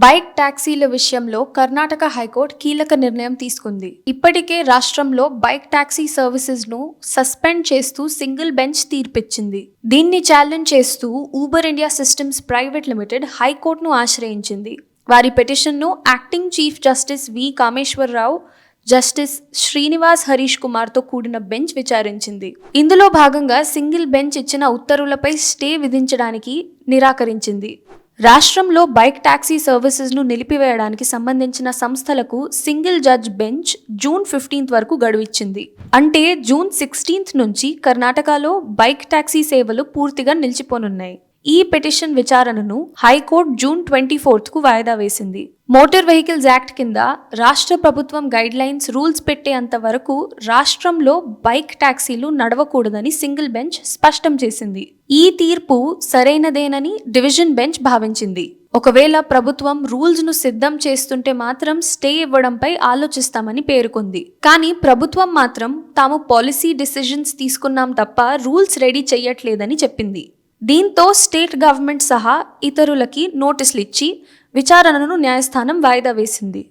Bike టాక్సీల విషయంలో Karnataka high court కీలక నిర్ణయం తీసుకుంది. ఇప్పటికే రాష్ట్రంలో బైక్ టాక్సీ సర్వీసెస్ ను సస్పెండ్ చేస్తూ సింగిల్ బెంచ్ తీర్పిచ్చింది. దీన్ని ఛాలెంజ్ చేస్తూ Uber India systems private limited హైకోర్టును ఆశ్రయించింది. వారి పిటిషన్ను యాక్టింగ్ చీఫ్ జస్టిస్ వి కామేశ్వరరావు, జస్టిస్ శ్రీనివాస్ హరీష్ కుమార్తో కూడిన బెంచ్ విచారించింది. ఇందులో భాగంగా సింగిల్ బెంచ్ ఇచ్చిన ఉత్తర్వులపై స్టే విధించడానికి నిరాకరించింది. రాష్ట్రంలో బైక్ టాక్సీ సర్వీసెస్ను నిలిపివేయడానికి సంబంధించిన సంస్థలకు సింగిల్ జడ్జ్ బెంచ్ జూన్ 15 వరకు గడువిచ్చింది. అంటే జూన్ 16 నుంచి కర్ణాటకలో బైక్ టాక్సీ సేవలు పూర్తిగా నిలిచిపోనున్నాయి. ఈ పిటిషన్ విచారణను హైకోర్టు జూన్ 24కు వాయిదా వేసింది. మోటార్ వెహికల్స్ యాక్ట్ కింద రాష్ట్ర ప్రభుత్వం గైడ్ లైన్స్ రూల్స్ పెట్టేంత వరకు రాష్ట్రంలో బైక్ టాక్సీలు నడవకూడదని సింగిల్ బెంచ్ స్పష్టం చేసింది. ఈ తీర్పు సరైనదేనని డివిజన్ బెంచ్ భావించింది. ఒకవేళ ప్రభుత్వం రూల్స్ ను సిద్ధం చేస్తుంటే మాత్రం స్టే ఇవ్వడంపై ఆలోచిస్తామని పేర్కొంది. కానీ ప్రభుత్వం మాత్రం తాము పాలసీ డిసిజన్స్ తీసుకున్నాం తప్ప రూల్స్ రెడీ చెయ్యట్లేదని చెప్పింది. దీంతో స్టేట్ గవర్నమెంట్ సహా ఇతరులకి నోటీసులు ఇచ్చి విచారణను న్యాయస్థానం వాయిదా వేసింది.